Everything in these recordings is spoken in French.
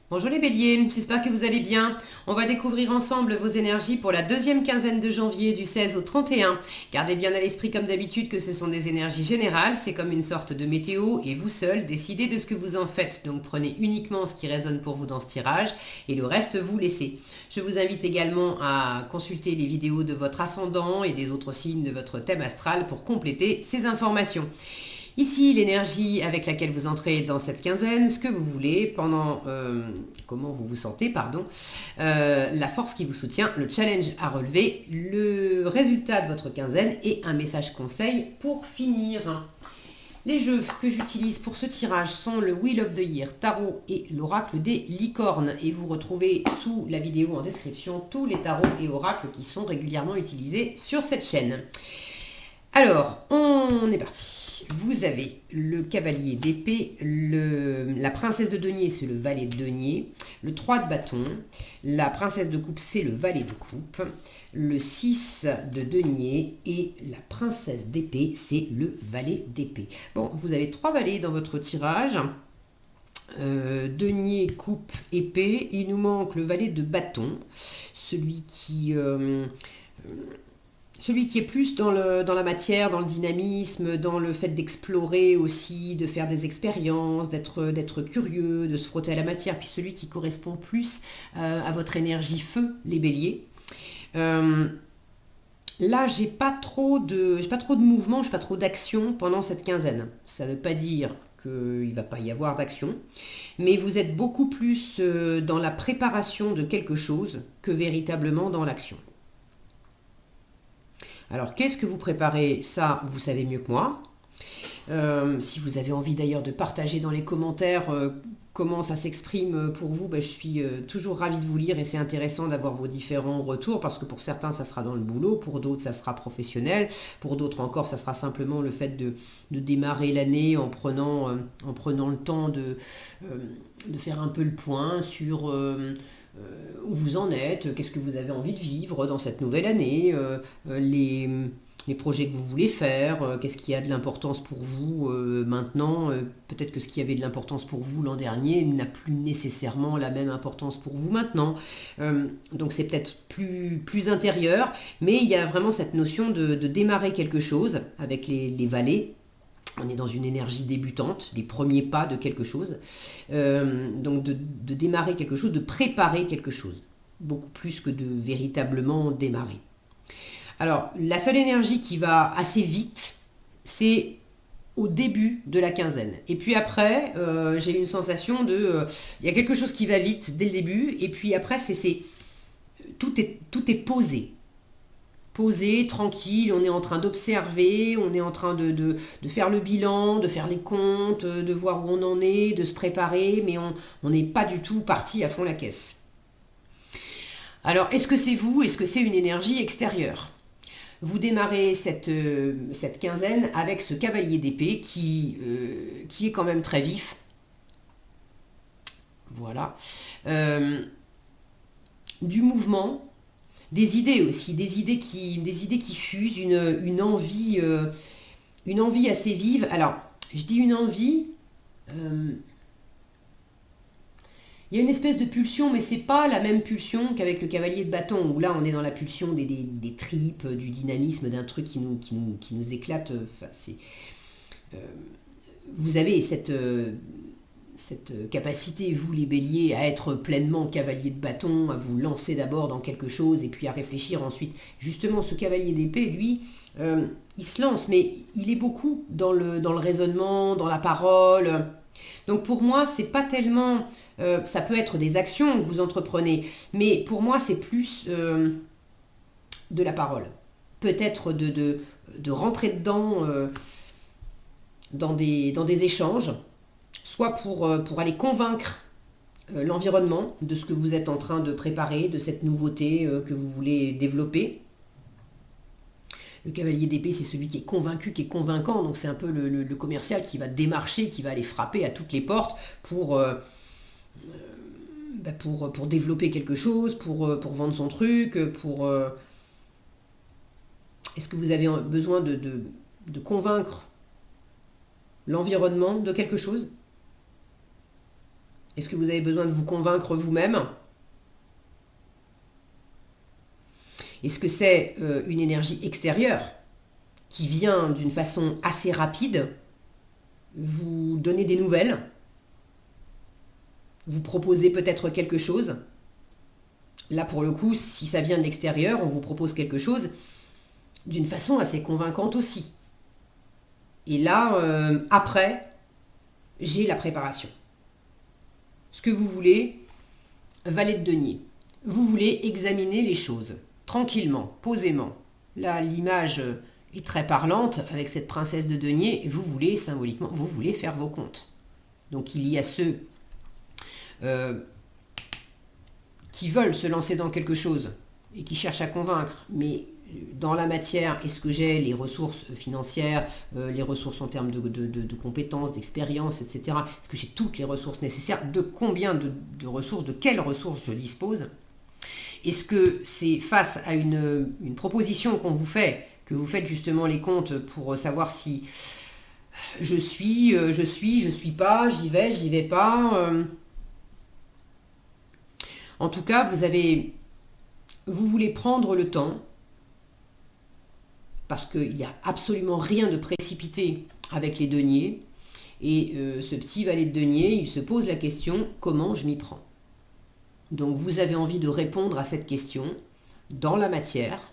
Bonjour les béliers, j'espère que vous allez bien. On va découvrir ensemble vos énergies pour la deuxième quinzaine de janvier du 16 au 31. Gardez bien à l'esprit comme d'habitude que ce sont des énergies générales, c'est comme une sorte de météo et vous seul décidez de ce que vous en faites. Donc prenez uniquement ce qui résonne pour vous dans ce tirage et le reste vous laissez. Je vous invite également à consulter les vidéos de votre ascendant et des autres signes de votre thème astral pour compléter ces informations. Ici, l'énergie avec laquelle vous entrez dans cette quinzaine, ce que vous voulez, comment vous vous sentez, la force qui vous soutient, le challenge à relever, le résultat de votre quinzaine et un message conseil pour finir. Les jeux que j'utilise pour ce tirage sont le Wheel of the Year Tarot et l'Oracle des Licornes. Et vous retrouvez sous la vidéo en description tous les tarots et oracles qui sont régulièrement utilisés sur cette chaîne. Alors, on est parti. Vous avez le cavalier d'épée, la princesse de denier, c'est le valet de denier, le 3 de bâton, la princesse de coupe, c'est le valet de coupe, le 6 de denier et la princesse d'épée, c'est le valet d'épée. Bon, vous avez 3 valets dans votre tirage. Denier, coupe, épée. Il nous manque le valet de bâton, celui qui est plus dans la matière, dans le dynamisme, dans le fait d'explorer aussi, de faire des expériences, d'être curieux, de se frotter à la matière, puis celui qui correspond plus à votre énergie feu, les béliers. Là, j'ai pas trop de mouvement, j'ai pas trop d'action pendant cette quinzaine. Ça ne veut pas dire qu'il ne va pas y avoir d'action, mais vous êtes beaucoup plus dans la préparation de quelque chose que véritablement dans l'action. Alors, qu'est-ce que vous préparez? Ça, vous savez mieux que moi. Si vous avez envie d'ailleurs de partager dans les commentaires comment ça s'exprime pour vous, je suis toujours ravie de vous lire et c'est intéressant d'avoir vos différents retours parce que pour certains, ça sera dans le boulot, pour d'autres, ça sera professionnel, pour d'autres encore, ça sera simplement le fait de démarrer l'année en prenant le temps de faire un peu le point sur où vous en êtes, qu'est-ce que vous avez envie de vivre dans cette nouvelle année, les projets que vous voulez faire, qu'est-ce qui a de l'importance pour vous maintenant, peut-être que ce qui avait de l'importance pour vous l'an dernier n'a plus nécessairement la même importance pour vous maintenant. Donc c'est peut-être plus intérieur, mais il y a vraiment cette notion de démarrer quelque chose avec les valets. On est dans une énergie débutante, les premiers pas de quelque chose. Donc de démarrer quelque chose, de préparer quelque chose. Beaucoup plus que de véritablement démarrer. Alors, la seule énergie qui va assez vite, c'est au début de la quinzaine. Et puis après, j'ai une sensation il y a quelque chose qui va vite dès le début, et puis après, tout est posé. Posé, tranquille, on est en train d'observer, on est en train de faire le bilan, de faire les comptes, de voir où on en est, de se préparer, mais on n'est pas du tout parti à fond la caisse. Alors, est-ce que c'est vous? Est-ce que c'est une énergie extérieure? Vous démarrez cette quinzaine avec ce cavalier d'épée qui est quand même très vif. Voilà. Du mouvement, des idées aussi, des idées qui fusent, une envie assez vive. Alors, je dis une envie, il y a une espèce de pulsion, mais c'est pas la même pulsion qu'avec le cavalier de bâton, où là on est dans la pulsion des tripes, du dynamisme, d'un truc qui nous éclate. Enfin, vous avez cette capacité, vous les béliers, à être pleinement cavalier de bâton, à vous lancer d'abord dans quelque chose et puis à réfléchir ensuite. Justement, ce cavalier d'épée, lui, il se lance, mais il est beaucoup dans le raisonnement, dans la parole. Donc pour moi, c'est pas tellement... ça peut être des actions que vous entreprenez, mais pour moi, c'est plus de la parole. Peut-être de rentrer dedans dans des échanges, soit pour aller convaincre l'environnement de ce que vous êtes en train de préparer, de cette nouveauté que vous voulez développer. Le cavalier d'épée, c'est celui qui est convaincu, qui est convaincant, donc c'est un peu le commercial qui va démarcher, qui va aller frapper à toutes les portes pour développer quelque chose, pour vendre son truc, Est-ce que vous avez besoin de convaincre l'environnement de quelque chose? Est-ce que vous avez besoin de vous convaincre vous-même? Est-ce que c'est une énergie extérieure qui vient d'une façon assez rapide vous donner des nouvelles, vous proposer peut-être quelque chose? Là, pour le coup, si ça vient de l'extérieur, on vous propose quelque chose d'une façon assez convaincante aussi. Et là, après, j'ai la préparation. Ce que vous voulez, valet de denier. Vous voulez examiner les choses tranquillement, posément. Là, l'image est très parlante avec cette princesse de denier. Et vous voulez, symboliquement, vous voulez faire vos comptes. Donc il y a ceux qui veulent se lancer dans quelque chose et qui cherchent à convaincre, mais dans la matière, est-ce que j'ai les ressources financières, les ressources en termes de compétences, d'expérience, etc. Est-ce que j'ai toutes les ressources nécessaires? De combien de ressources, de quelles ressources je dispose? Est-ce que c'est face à une proposition qu'on vous fait, que vous faites justement les comptes pour savoir si je suis pas, j'y vais pas. En tout cas, vous voulez prendre le temps, parce qu'il n'y a absolument rien de précipité avec les deniers. Et ce petit valet de denier, il se pose la question, comment je m'y prends? Donc vous avez envie de répondre à cette question dans la matière,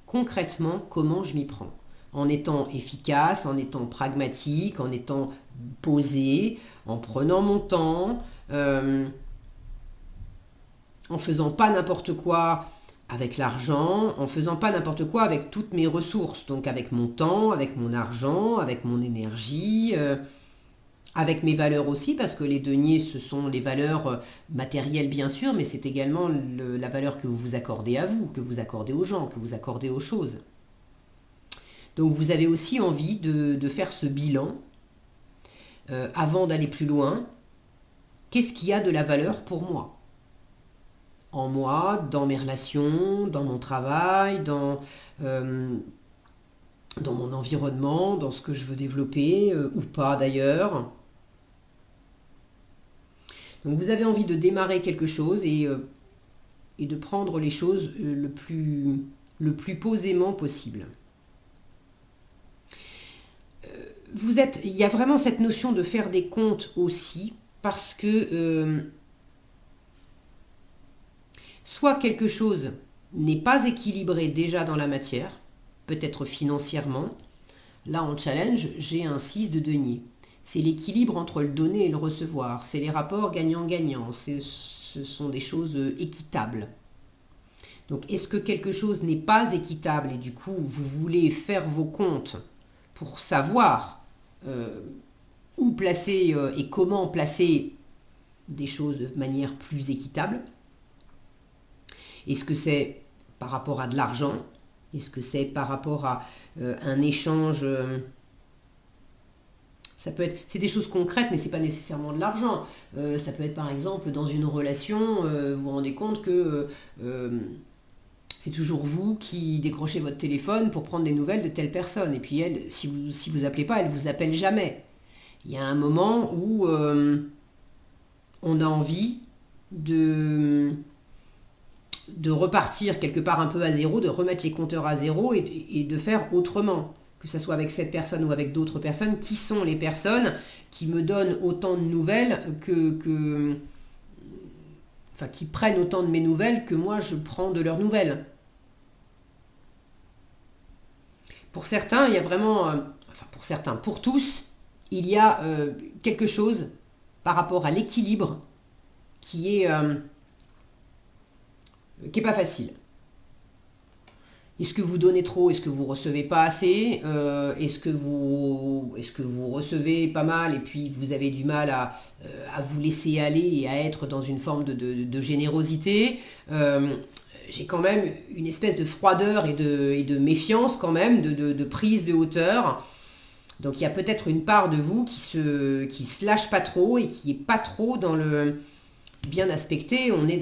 concrètement, comment je m'y prends? En étant efficace, en étant pragmatique, en étant posé, en prenant mon temps, en faisant pas n'importe quoi avec l'argent, en faisant pas n'importe quoi avec toutes mes ressources, donc avec mon temps, avec mon argent, avec mon énergie, avec mes valeurs aussi, parce que les deniers, ce sont les valeurs matérielles bien sûr, mais c'est également la valeur que vous vous accordez à vous, que vous accordez aux gens, que vous accordez aux choses. Donc vous avez aussi envie de faire ce bilan avant d'aller plus loin. Qu'est-ce qui a de la valeur pour moi? En moi, dans mes relations, dans mon travail, dans mon environnement, dans ce que je veux développer, ou pas d'ailleurs. Donc vous avez envie de démarrer quelque chose et de prendre les choses le plus posément possible. Il y a vraiment cette notion de faire des comptes aussi, parce que soit quelque chose n'est pas équilibré déjà dans la matière, peut-être financièrement. Là, en challenge, j'ai un 6 de denier. C'est l'équilibre entre le donner et le recevoir. C'est les rapports gagnant-gagnant. Ce sont des choses équitables. Donc, est-ce que quelque chose n'est pas équitable et du coup, vous voulez faire vos comptes pour savoir où placer et comment placer des choses de manière plus équitable? Est-ce que c'est par rapport à de l'argent? Est-ce que c'est par rapport à un échange ça peut être, c'est des choses concrètes, mais c'est pas nécessairement de l'argent. Ça peut être par exemple dans une relation, vous vous rendez compte que c'est toujours vous qui décrochez votre téléphone pour prendre des nouvelles de telle personne. Et puis elle, si vous appelez pas, elle vous appelle jamais. Il y a un moment où on a envie de repartir quelque part un peu à zéro, de remettre les compteurs à zéro et de faire autrement. Que ce soit avec cette personne ou avec d'autres personnes, qui sont les personnes qui me donnent autant de nouvelles enfin, qui prennent autant de mes nouvelles que moi je prends de leurs nouvelles. Pour certains, il y a vraiment, enfin pour certains, pour tous, il y a quelque chose par rapport à l'équilibre qui est pas facile. Est-ce que vous donnez trop? Est-ce que vous recevez pas assez? Est-ce que vous recevez pas mal et puis vous avez du mal à vous laisser aller et à être dans une forme de générosité? J'ai quand même une espèce de froideur et de méfiance quand même, de prise de hauteur. Donc il y a peut-être une part de vous qui se lâche pas trop et qui est pas trop dans le bien aspecté. On est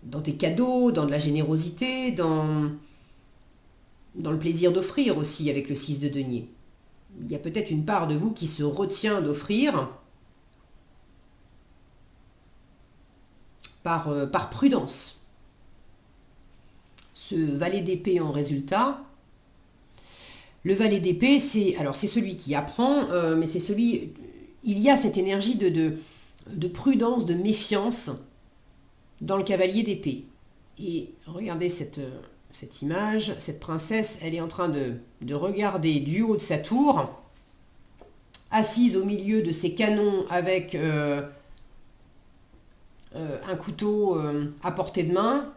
dans des cadeaux, dans de la générosité, dans le plaisir d'offrir aussi avec le 6 de denier. il y a peut-être une part de vous qui se retient d'offrir par prudence. Ce valet d'épée en résultat, le valet d'épée, c'est celui qui apprend, mais c'est celui... Il y a cette énergie de prudence, de méfiance dans le cavalier d'épée. Et regardez cette image, cette princesse, elle est en train de regarder du haut de sa tour, assise au milieu de ses canons avec un couteau à portée de main.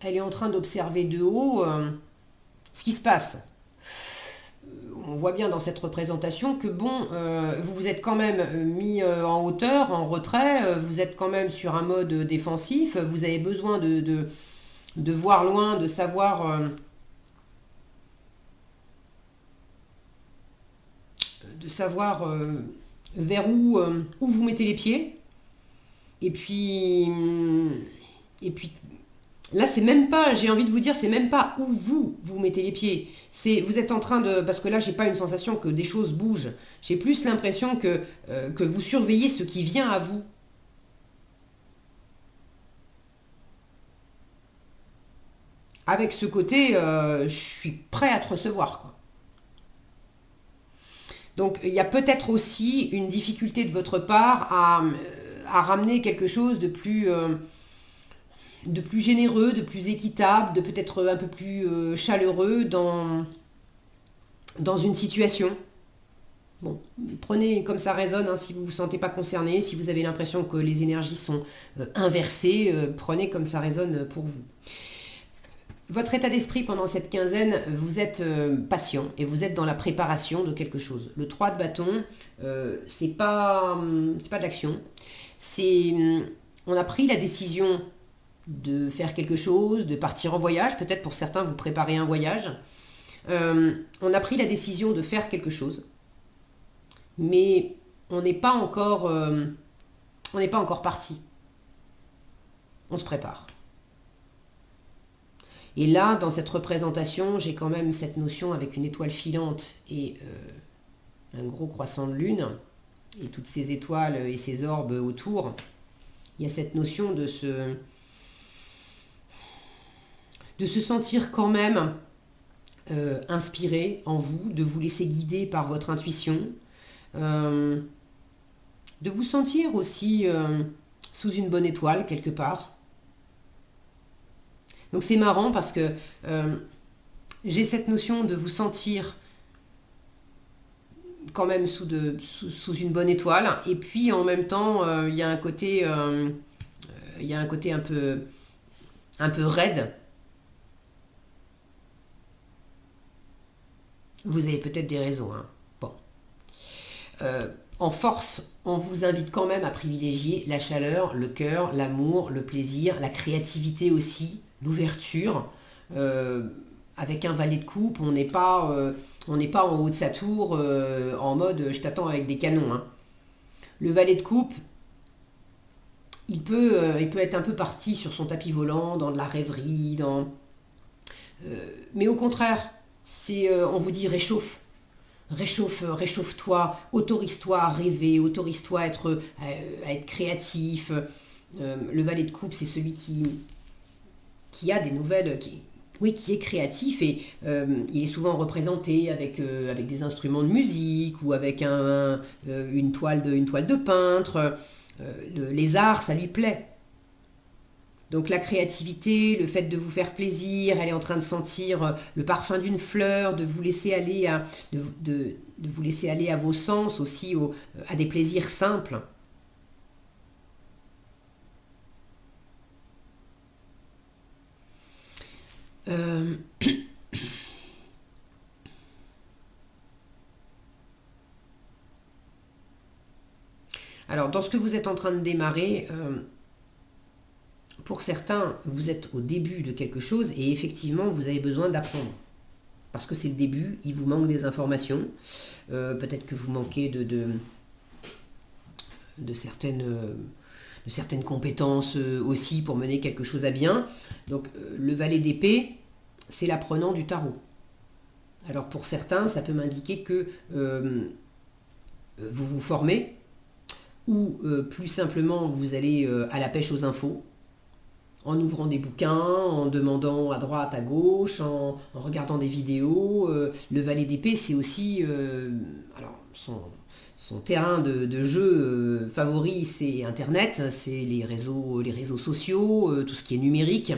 Elle est en train d'observer de haut ce qui se passe. On voit bien dans cette représentation que bon, vous vous êtes quand même mis en hauteur, en retrait, vous êtes quand même sur un mode défensif, vous avez besoin de voir loin, de savoir vers où vous mettez les pieds. Et puis là, c'est même pas, j'ai envie de vous dire, c'est même pas où vous mettez les pieds. Vous êtes en train de, parce que là, j'ai pas une sensation que des choses bougent. J'ai plus l'impression que vous surveillez ce qui vient à vous. Avec ce côté, je suis prêt à te recevoir, quoi. Donc, il y a peut-être aussi une difficulté de votre part à ramener quelque chose de plus généreux, de plus équitable, de peut-être un peu plus chaleureux dans une situation. Bon, prenez comme ça résonne, hein, si vous ne vous sentez pas concerné, si vous avez l'impression que les énergies sont inversées, prenez comme ça résonne pour vous. Votre état d'esprit pendant cette quinzaine, vous êtes patient et vous êtes dans la préparation de quelque chose. Le 3 de bâton, c'est pas de l'action. On a pris la décision de faire quelque chose, de partir en voyage. Peut-être pour certains, vous préparez un voyage. On a pris la décision de faire quelque chose. Mais on n'est pas encore parti. On se prépare. Et là, dans cette représentation, j'ai quand même cette notion avec une étoile filante et un gros croissant de lune, et toutes ces étoiles et ces orbes autour. Il y a cette notion de se sentir quand même inspiré en vous, de vous laisser guider par votre intuition, de vous sentir aussi sous une bonne étoile quelque part. Donc c'est marrant parce que j'ai cette notion de vous sentir quand même sous une bonne étoile, et puis en même temps il y a un côté un peu raide. Vous avez peut-être des raisons, hein. Bon. En force, on vous invite quand même à privilégier la chaleur, le cœur, l'amour, le plaisir, la créativité aussi, l'ouverture. Avec un valet de coupe, on n'est pas en haut de sa tour en mode je t'attends avec des canons, hein. Le valet de coupe, il peut être un peu parti sur son tapis volant, dans de la rêverie, mais au contraire, on vous dit réchauffe-toi, autorise-toi à rêver, autorise-toi à être créatif. Le valet de coupe, c'est celui qui a des nouvelles, qui est créatif, et il est souvent représenté avec des instruments de musique ou avec une toile de peintre. Les arts, ça lui plaît. Donc la créativité, le fait de vous faire plaisir, elle est en train de sentir le parfum d'une fleur, de vous laisser aller à vos sens aussi, à des plaisirs simples. Alors, dans ce que vous êtes en train de démarrer, pour certains, vous êtes au début de quelque chose et effectivement, vous avez besoin d'apprendre. Parce que c'est le début, il vous manque des informations. Peut-être que vous manquez de certaines compétences aussi pour mener quelque chose à bien. Donc, le valet d'épée, c'est l'apprenant du tarot. Alors pour certains, ça peut m'indiquer que vous vous formez ou plus simplement vous allez à la pêche aux infos en ouvrant des bouquins, en demandant à droite, à gauche, en regardant des vidéos. Le valet d'épée, c'est aussi alors son terrain de jeu favori, c'est Internet, c'est les réseaux sociaux, tout ce qui est numérique.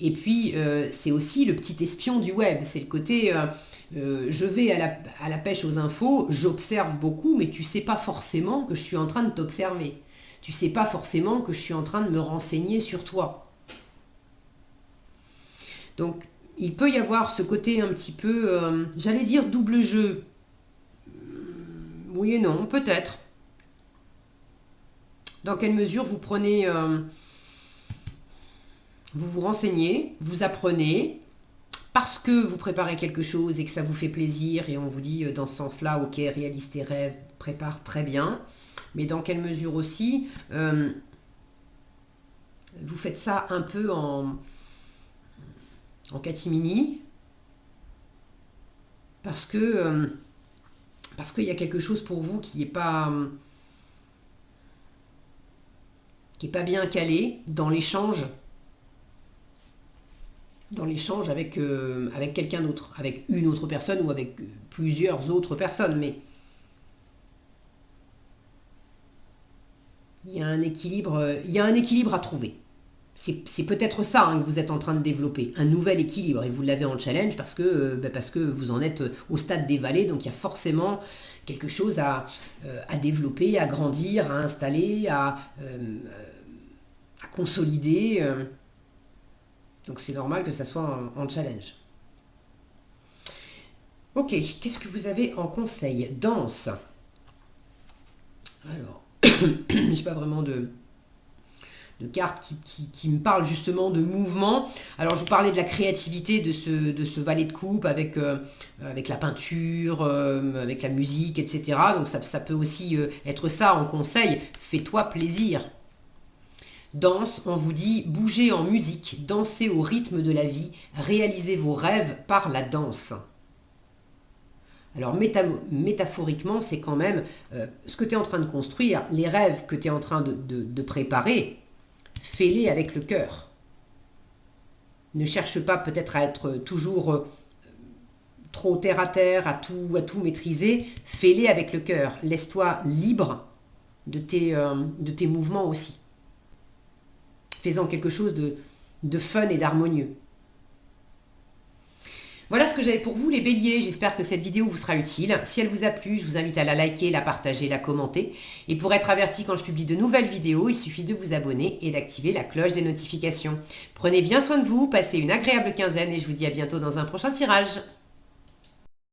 Et puis, c'est aussi le petit espion du web. C'est le côté, je vais à la pêche aux infos, j'observe beaucoup, mais tu sais pas forcément que je suis en train de t'observer. Tu sais pas forcément que je suis en train de me renseigner sur toi. Donc, il peut y avoir ce côté un petit peu, j'allais dire double jeu. Oui et non, peut-être. Dans quelle mesure vous prenez, vous vous renseignez, vous apprenez, parce que vous préparez quelque chose et que ça vous fait plaisir, et on vous dit dans ce sens-là, ok, réalise tes rêves, prépare très bien. Mais dans quelle mesure aussi, vous faites ça un peu en catimini, parce que parce qu'il y a quelque chose pour vous qui n'est pas bien calé dans l'échange avec quelqu'un d'autre, avec une autre personne ou avec plusieurs autres personnes, mais il y a un équilibre à trouver. C'est peut-être ça que vous êtes en train de développer, un nouvel équilibre, et vous l'avez en challenge parce que vous en êtes au stade des vallées, donc il y a forcément quelque chose à développer, à grandir, à installer, à consolider. Donc c'est normal que ça soit en challenge. Ok, qu'est-ce que vous avez en conseil? Danse. Alors, je n'ai pas vraiment de cartes qui me parlent justement de mouvement. Alors je vous parlais de la créativité de ce valet de coupe avec la peinture, avec la musique, etc. Donc ça peut aussi être ça en conseil. Fais-toi plaisir. Danse, on vous dit, bougez en musique, dansez au rythme de la vie, réalisez vos rêves par la danse. Alors métaphoriquement, c'est quand même ce que tu es en train de construire, les rêves que tu es en train de préparer, fais-les avec le cœur. Ne cherche pas peut-être à être toujours trop terre à terre, à tout maîtriser, fais-les avec le cœur. Laisse-toi libre de tes mouvements aussi. Fais-en quelque chose de fun et d'harmonieux. Voilà ce que j'avais pour vous les béliers, j'espère que cette vidéo vous sera utile. Si elle vous a plu, je vous invite à la liker, la partager, la commenter. Et pour être averti quand je publie de nouvelles vidéos, il suffit de vous abonner et d'activer la cloche des notifications. Prenez bien soin de vous, passez une agréable quinzaine et je vous dis à bientôt dans un prochain tirage.